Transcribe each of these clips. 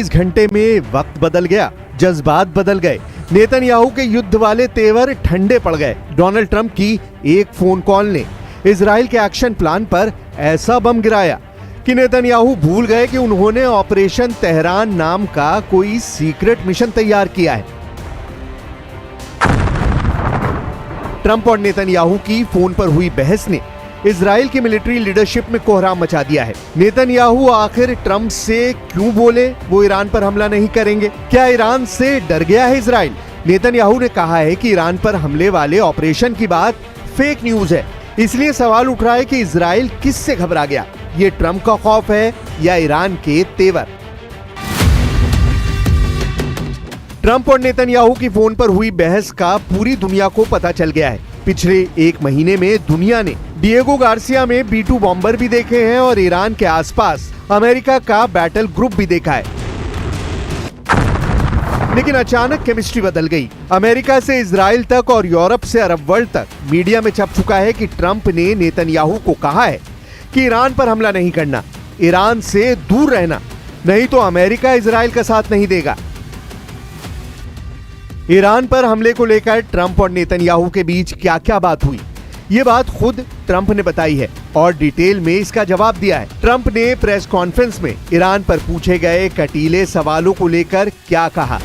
इस घंटे में वक्त बदल गया, जज्बात बदल गए। नेतन्याहू के युद्ध वाले तेवर ठंडे पड़ गए। डोनाल्ड ट्रंप की एक फोन कॉल ने इजराइल के एक्शन प्लान पर ऐसा बम गिराया कि नेतन्याहू भूल गए कि उन्होंने ऑपरेशन तेहरान नाम का कोई सीक्रेट मिशन तैयार किया है। ट्रंप और नेतन्याहू की फोन पर हुई बहस ने इजराइल की मिलिट्री लीडरशिप में कोहराम मचा दिया है। नेतन्याहू आखिर ट्रंप से क्यों बोले वो ईरान पर हमला नहीं करेंगे? क्या ईरान से डर गया है इजराइल? नेतन्याहू ने कहा है कि ईरान पर हमले वाले ऑपरेशन की बात फेक न्यूज है। इसलिए सवाल उठ रहा है कि इजराइल किससे घबरा गया? ये ट्रंप का खौफ है या ईरान के तेवर? ट्रंप और नेतन्याहू की फोन पर हुई बहस का पूरी दुनिया को पता चल गया है। पिछले एक महीने में दुनिया ने डिएगो गार्सिया में B-2 बॉम्बर भी देखे हैं और ईरान के आसपास अमेरिका का बैटल ग्रुप भी देखा है। लेकिन अचानक केमिस्ट्री बदल गई। अमेरिका से इजराइल तक और यूरोप से अरब वर्ल्ड तक मीडिया में छप चुका है कि ट्रंप ने नेतन्याहू को कहा है कि ईरान पर हमला नहीं करना, ईरान से दूर रहना, नहीं तो अमेरिका इजराइल का साथ नहीं देगा। ईरान पर हमले को लेकर ट्रंप और नेतन्याहू के बीच क्या क्या बात हुई, ये बात खुद ट्रंप ने बताई है और डिटेल में इसका जवाब दिया है। ट्रंप ने प्रेस कॉन्फ्रेंस में ईरान पर पूछे गए कटीले सवालों को लेकर क्या कहा।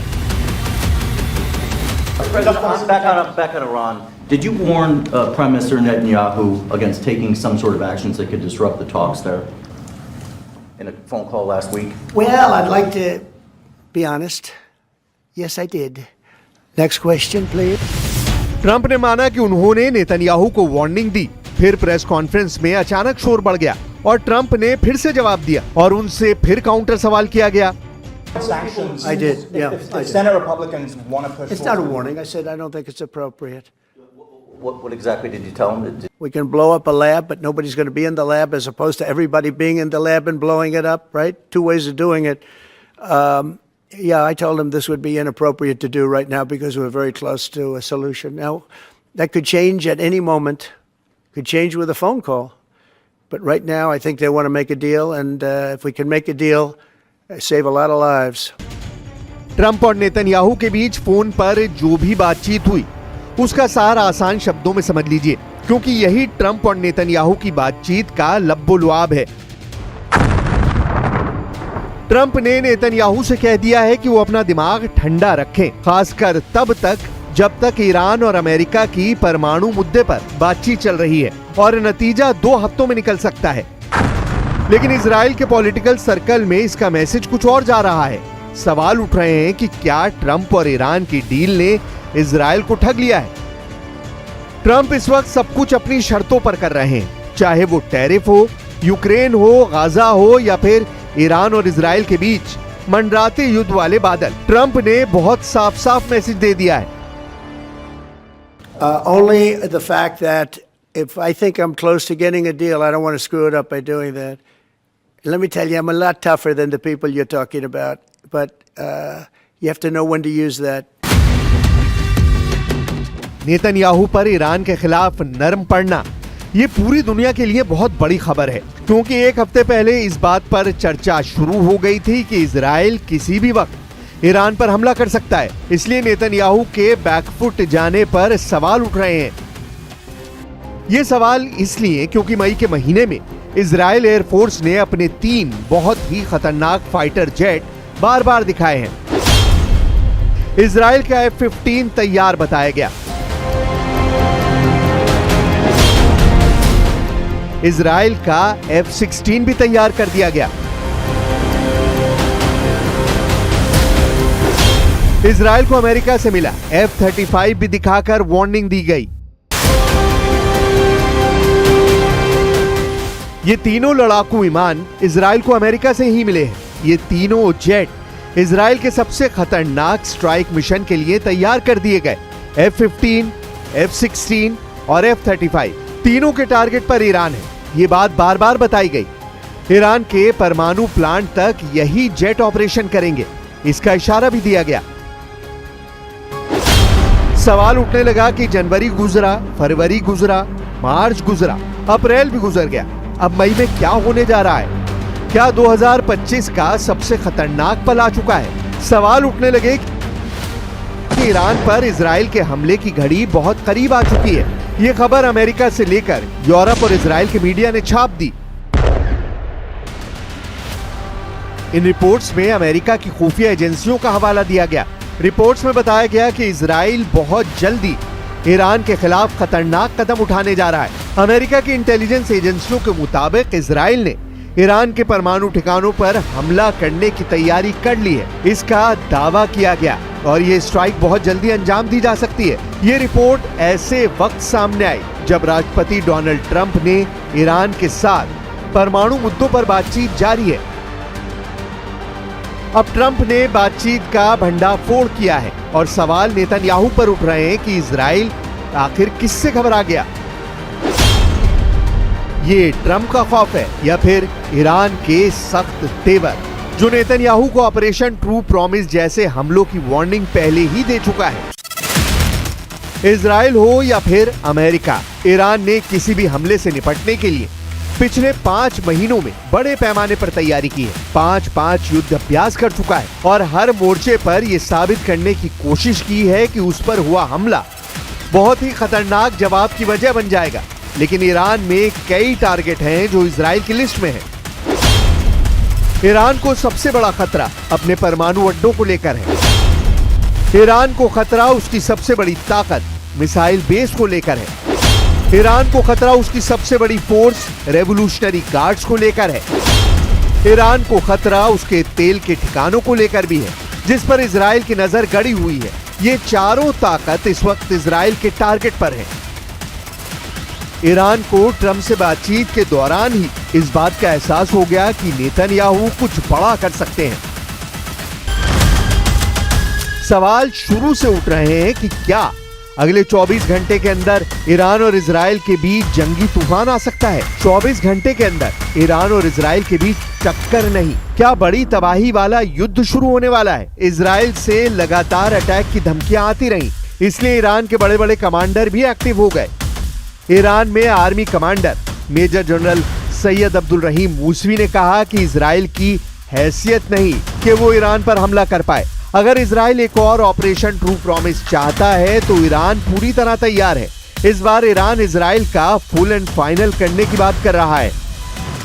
Back on Iran, did you warn Prime Minister Netanyahu against taking some sort of actions that could disrupt the talks there in a phone call last week? Well, I'd like to be honest. Yes, I did. Next question, please. Trump ने माना कि उन्होंने Netanyahu को warning दी। फिर press conference में अचानक शोर बढ़ गया और ट्रंप ने फिर से जवाब दिया और उनसे फिर काउंटर सवाल किया गया। I did, yeah. If Senate Republicans want to push It's not a warning. I said I don't think it's appropriate. What exactly did you tell him? We can blow up a lab, but nobody's going to be in the lab, as opposed to everybody being in the lab and blowing it up, right? Two ways of doing it. Yeah, I told him this would be inappropriate to do right now because we're very close to a solution. Now, that could change at any moment, could change with a phone call. But right now, I think they want to make a deal, and if we can make a deal, save a lot of lives. Trump और Netanyahu के बीच phone पर जो भी बातचीत हुई, उसका सार आसान शब्दों में समझ लीजिए, क्योंकि यही ट्रंप और नेतन्याहू की बातचीत का लब्बो-लुआब है। ट्रंप ने नेतन्याहू से कह दिया है कि वो अपना दिमाग ठंडा रखें, खासकर तब तक जब तक ईरान और अमेरिका की परमाणु मुद्दे पर बातचीत चल रही है और नतीजा 2 हफ्तों में निकल सकता है। लेकिन इजराइल के पॉलिटिकल सर्कल में इसका मैसेज कुछ और जा रहा है। सवाल उठ रहे हैं कि क्या ट्रंप और ईरान की डील ने इजराइल को ठग लिया है? ट्रंप इस वक्त सब कुछ अपनी शर्तों पर कर रहे हैं, चाहे वो टैरिफ हो, यूक्रेन हो, गाजा हो या फिर ईरान और इजराइल के बीच मंडराते युद्ध वाले बादल। ट्रंप ने बहुत साफ साफ मैसेज दे दिया है। Only the fact that if I think I'm close to getting a deal, I don't want to screw it up by doing that. Let me tell you, I'm a lot tougher than the people you're talking about, but you have to know when to use that. Netanyahu पर Iran के खिलाफ नरम पड़ना ये पूरी दुनिया के लिए बहुत बड़ी खबर है, क्योंकि एक हफ्ते पहले इस बात पर चर्चा शुरू हो गई थी कि इजराइल किसी भी वक्त ईरान पर हमला कर सकता है। इसलिए नेतन्याहू के बैकफुट जाने पर सवाल उठ रहे हैं। ये सवाल इसलिए क्योंकि मई के महीने में इजराइल एयरफोर्स ने अपने 3 बहुत ही खतरनाक फाइटर जेट बार बार दिखाए हैं। इजराइल का F-15 तैयार बताया गया। इजराइल का F-16 भी तैयार कर दिया गया। इजराइल को अमेरिका से मिला F-35 भी दिखाकर वार्निंग दी गई। ये तीनों लड़ाकू विमान इजराइल को अमेरिका से ही मिले हैं। ये तीनों जेट इजराइल के सबसे खतरनाक स्ट्राइक मिशन के लिए तैयार कर दिए गए। F-15, F-16 और F-35 तीनों के टारगेट पर ईरान है। ये बात बार बार बताई गई। ईरान के परमाणु प्लांट तक यही जेट ऑपरेशन करेंगे, इसका इशारा भी दिया गया। सवाल उठने लगा कि जनवरी गुजरा, फरवरी गुजरा, मार्च गुजरा, अप्रैल भी गुजर गया, अब मई में क्या होने जा रहा है? क्या 2025 का सबसे खतरनाक पल आ चुका है? सवाल उठने लगे कि ईरान पर इजराइल के हमले की घड़ी बहुत करीब आ चुकी है। ये खबर अमेरिका से लेकर यूरोप और इजराइल के मीडिया ने छाप दी। इन रिपोर्ट्स में अमेरिका की खुफिया एजेंसियों का हवाला दिया गया। रिपोर्ट्स में बताया गया कि इजराइल बहुत जल्दी ईरान के खिलाफ खतरनाक कदम उठाने जा रहा है। अमेरिका की इंटेलिजेंस एजेंसियों के मुताबिक इजराइल ने ईरान के परमाणु ठिकानों पर हमला करने की तैयारी कर ली है, इसका दावा किया गया और ये स्ट्राइक बहुत जल्दी अंजाम दी जा सकती है। ये रिपोर्ट ऐसे वक्त सामने आई जब राष्ट्रपति डोनाल्ड ट्रंप ने ईरान के साथ परमाणु मुद्दों पर बातचीत जारी है। अब ट्रंप ने बातचीत का भंडाफोड़ किया है और सवाल नेतन्याहू पर उठ रहे हैं कि इजराइल आखिर किससे घबरा गया। ये ट्रंप का खौफ है या फिर ईरान के सख्त तेवर, जो नेतन्याहू को ऑपरेशन ट्रू प्रॉमिस जैसे हमलों की वार्निंग पहले ही दे चुका है। इजराइल हो या फिर अमेरिका, ईरान ने किसी भी हमले से निपटने के लिए पिछले 5 महीनों में बड़े पैमाने पर तैयारी की है। 5 युद्ध अभ्यास कर चुका है और हर मोर्चे पर यह साबित करने की कोशिश की है कि उस पर हुआ हमला बहुत ही खतरनाक जवाब की वजह बन जाएगा। लेकिन ईरान में कई टारगेट हैं जो इजराइल की लिस्ट में है। ईरान को सबसे बड़ा खतरा अपने परमाणु अड्डों को लेकर है। ईरान को खतरा उसकी सबसे बड़ी ताकत मिसाइल बेस को लेकर है। ईरान को खतरा उसकी सबसे बड़ी फोर्स रेवोल्यूशनरी गार्ड्स को लेकर है। ईरान को खतरा उसके तेल के ठिकानों को लेकर भी है, जिस पर इजराइल की नजर गड़ी हुई है। ये चारों ताकत इस वक्त इजराइल के टारगेट पर है। ईरान को ट्रंप से बातचीत के दौरान ही इस बात का एहसास हो गया कि नेतन्याहू कुछ बड़ा कर सकते हैं। सवाल शुरू से उठ रहे हैं कि क्या अगले 24 घंटे के अंदर ईरान और इजराइल के बीच जंगी तूफान आ सकता है? 24 घंटे के अंदर ईरान और इजराइल के बीच टक्कर नहीं, क्या बड़ी तबाही वाला युद्ध शुरू होने वाला है? इजराइल से लगातार अटैक की धमकियां आती रही, इसलिए ईरान के बड़े बड़े कमांडर भी एक्टिव हो गए। ईरान में army commander major general Sayyid Abdul Rahim Mousavi ने कहा कि इजराइल की हैसियत नहीं कि वो ईरान पर हमला कर पाए। अगर इजराइल एक और ऑपरेशन ट्रू प्रॉमिस चाहता है तो ईरान पूरी तरह तैयार है। इस बार ईरान इजराइल का फुल एंड फाइनल करने की बात कर रहा है।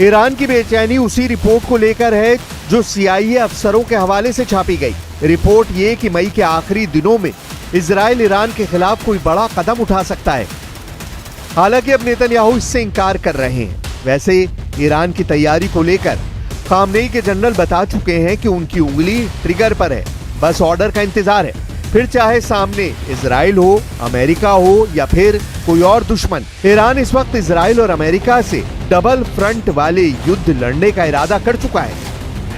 ईरान की बेचैनी उसी रिपोर्ट को लेकर है जो CIA अफसरों के हवाले से छापी गई। रिपोर्ट ये कि मई के आखिरी दिनों में इजराइल ईरान के खिलाफ कोई बड़ा कदम उठा सकता है। हालांकि अब नेतन्याहू इससे इंकार कर रहे हैं। वैसे ईरान की तैयारी को लेकर खामनेई के जनरल बता चुके हैं कि उनकी उंगली ट्रिगर पर है, बस ऑर्डर का इंतजार है। फिर चाहे सामने इजराइल हो, अमेरिका हो या फिर कोई और दुश्मन, ईरान इस वक्त इजराइल और अमेरिका से डबल फ्रंट वाले युद्ध लड़ने का इरादा कर चुका है।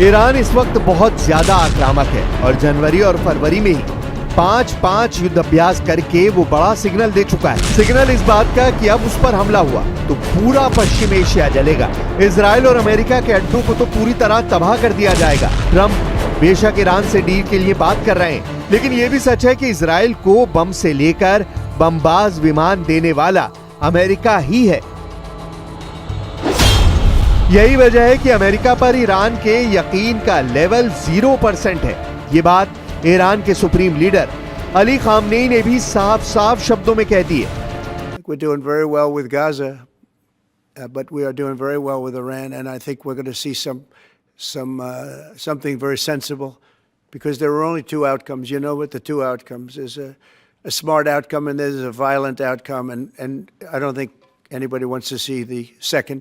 ईरान इस वक्त बहुत ज्यादा आक्रामक है और जनवरी और फरवरी में ही 5 युद्ध अभ्यास करके वो बड़ा सिग्नल दे चुका है। सिग्नल इस बात का कि अब उस पर हमला हुआ तो पूरा पश्चिम एशिया जलेगा। इजराइल और अमेरिका के अड्डों को तो पूरी तरह तबाह कर दिया जाएगा। ट्रंप बेशक ईरान से डील के लिए बात कर रहे हैं, लेकिन ये भी सच है कि इजराइल को बम से लेकर बमबाज विमान देने वाला अमेरिका ही है। यही वजह है कि अमेरिका पर ईरान के यकीन का लेवल 0% है। ये बात ईरान के सुप्रीम लीडर अली खामनेई ने भी साफ शब्दों में कह दी है। We're doing very well with Gaza, but we are doing very well with Iran, and I think we're going to see something very sensible, because there are only two outcomes. You know what the two outcomes is: a smart outcome and there's a violent outcome, and I don't think anybody wants to see the second.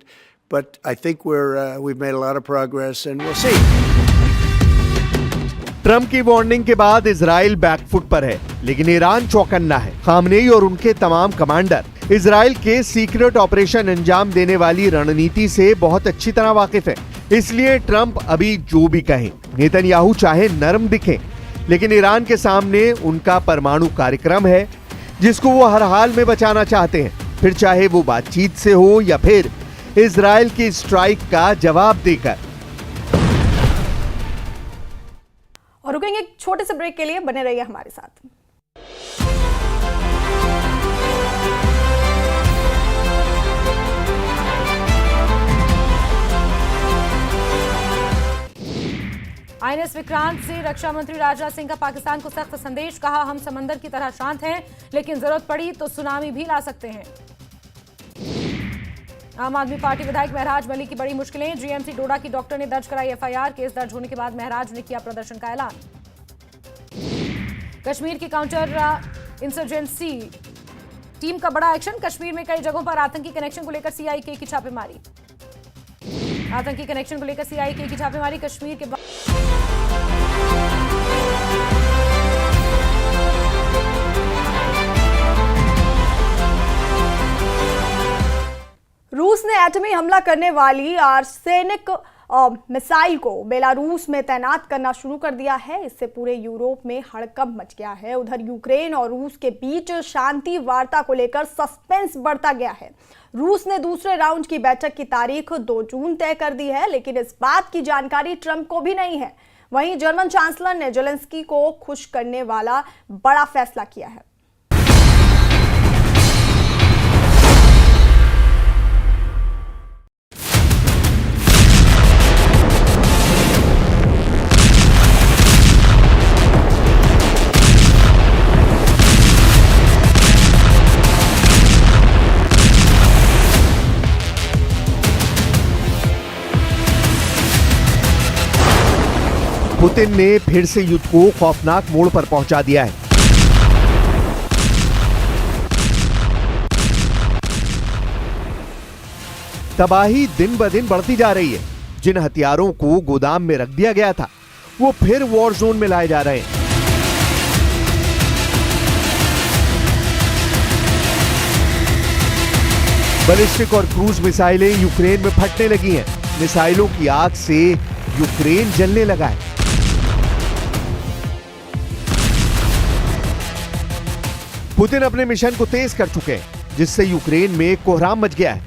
But I think we've made a lot of progress, and we'll see. Trump की warning के बाद Israel back foot पर है, लेकिन Iran चौकन्ना है। Khamenei और उनके तमाम कमांडर इजराइल के सीक्रेट ऑपरेशन अंजाम देने वाली रणनीति से बहुत अच्छी तरह वाकिफ है। इसलिए ट्रंप अभी जो भी कहें, नेतन्याहू चाहे नरम दिखें, लेकिन ईरान के सामने उनका परमाणु कार्यक्रम है जिसको वो हर हाल में बचाना चाहते हैं, फिर चाहे वो बातचीत से हो या फिर इजराइल की स्ट्राइक का जवाब देकर। और रुकेंगे एक छोटे से ब्रेक के लिए, बने रहिए हमारे साथ। आईएनएस विक्रांत से रक्षा मंत्री राजनाथ सिंह का पाकिस्तान को सख्त संदेश, कहा हम समंदर की तरह शांत हैं, लेकिन जरूरत पड़ी तो सुनामी भी ला सकते हैं। आम आदमी पार्टी विधायक महराज वली की बड़ी मुश्किलें, जीएमसी डोडा की डॉक्टर ने दर्ज कराई एफआईआर, केस दर्ज होने के बाद महराज ने किया प्रदर्शन का ऐलान। कश्मीर की काउंटर इंसर्जेंसी टीम का बड़ा एक्शन, कश्मीर में कई जगहों पर आतंकी कनेक्शन को लेकर सीआईए की छापेमारी। आतंकी कनेक्शन को लेकर सीआईए की छापेमारी, कश्मीर के रूस ने एटमी हमला करने वाली आर्सेनिक मिसाइल को बेलारूस में तैनात करना शुरू कर दिया है। इससे पूरे यूरोप में हड़कंप मच गया है। उधर यूक्रेन और रूस के बीच शांति वार्ता को लेकर सस्पेंस बढ़ता गया है। रूस ने दूसरे राउंड की बैठक की तारीख 2 जून तय कर दी है, लेकिन इस बात की जानकारी ट्रंप को भी नहीं है। वहीं जर्मन चांसलर ने जेलेंस्की को खुश करने वाला बड़ा फैसला किया है। पुतिन ने फिर से युद्ध को खौफनाक मोड़ पर पहुंचा दिया है। तबाही दिन ब दिन बढ़ती जा रही है। जिन हथियारों को गोदाम में रख दिया गया था, वो फिर वॉर जोन में लाए जा रहे हैं। बैलिस्टिक और क्रूज मिसाइलें यूक्रेन में फटने लगी हैं। मिसाइलों की आग से यूक्रेन जलने लगा है। पुतिन अपने मिशन को तेज कर चुके हैं, जिससे यूक्रेन में कोहराम मच गया है।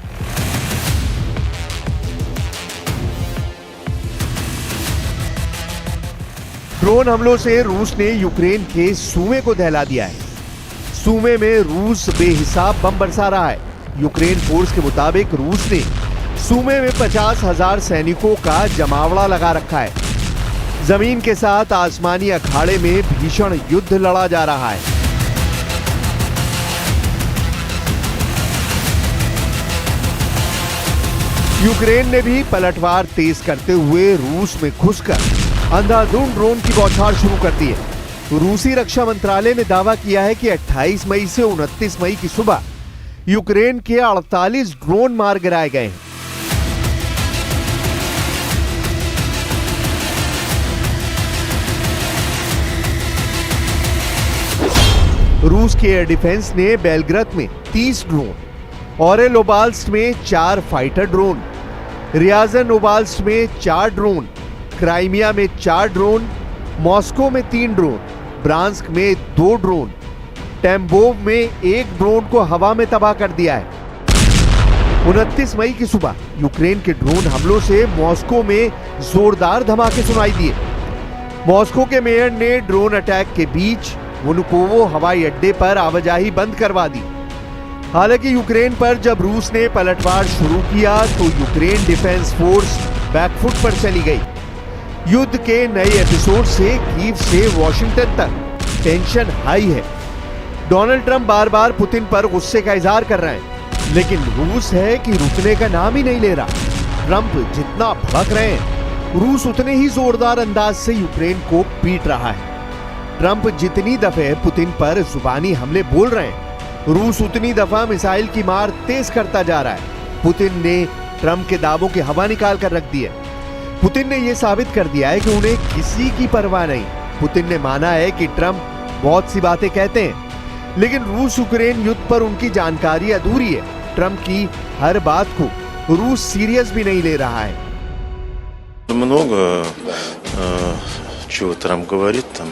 ड्रोन हमलों से रूस ने यूक्रेन के सूमे को दहला दिया है। सूमे में रूस बेहिसाब बम बरसा रहा है। यूक्रेन फोर्स के मुताबिक रूस ने सूमे में 50,000 सैनिकों का जमावड़ा लगा रखा है। जमीन के साथ आसमानी अखाड़े में भीषण युद्ध लड़ा जा रहा है। यूक्रेन ने भी पलटवार तेज करते हुए रूस में घुसकर अंधाधुंध ड्रोन की बौछार शुरू कर दी है। रूसी रक्षा मंत्रालय ने दावा किया है कि 28 मई से 29 मई की सुबह यूक्रेन के 48 ड्रोन मार गिराए गए हैं। रूस के एयर डिफेंस ने बेलग्राद में 30 ड्रोन, ओरेल ओब्लास्ट में 4 फाइटर ड्रोन, रियाजन ओब्लास्ट में 4 ड्रोन, क्राइमिया में 4 ड्रोन, मॉस्को में 3 ड्रोन, ब्रांस्क में 2 ड्रोन, टेम्बोव में 1 ड्रोन को हवा में तबाह कर दिया है। 29 मई की सुबह यूक्रेन के ड्रोन हमलों से मॉस्को में जोरदार धमाके सुनाई दिए। मॉस्को के मेयर ने ड्रोन अटैक के बीच वनुकोवो हवाई अड्डे पर आवाजाही बंद करवा दी। हालांकि यूक्रेन पर जब रूस ने पलटवार शुरू किया तो यूक्रेन डिफेंस फोर्स बैकफुट पर चली गई। युद्ध के नए एपिसोड से कीव से वॉशिंगटन तक टेंशन हाई है। डोनाल्ड ट्रंप बार बार पुतिन पर गुस्से का इजहार कर रहे हैं, लेकिन रूस है कि रुकने का नाम ही नहीं ले रहा। ट्रंप जितना भड़क रहे हैं, रूस उतने ही जोरदार अंदाज से यूक्रेन को पीट रहा है। ट्रंप जितनी दफे पुतिन पर जुबानी हमले बोल रहे हैं, रूस उतनी दफा मिसाइल की मार तेज करता जा रहा है। पुतिन ने ट्रंप के दावों की हवा निकाल कर रख दी है। पुतिन ने यह साबित कर दिया है कि उन्हें किसी की परवाह नहीं। पुतिन ने माना है कि ट्रंप बहुत सी बातें कहते हैं, लेकिन रूस यूक्रेन युद्ध पर उनकी जानकारी अधूरी है। ट्रंप की हर बात को रूस सीरियस भी नहीं ले रहा है। Много чего Трамп говорит, там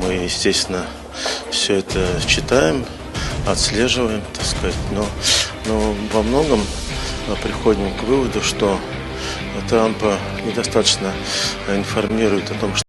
мы, естественно, все это читаем, отслеживаем, так сказать, но во многом приходим к выводу, что Трампа недостаточно информирует о том, что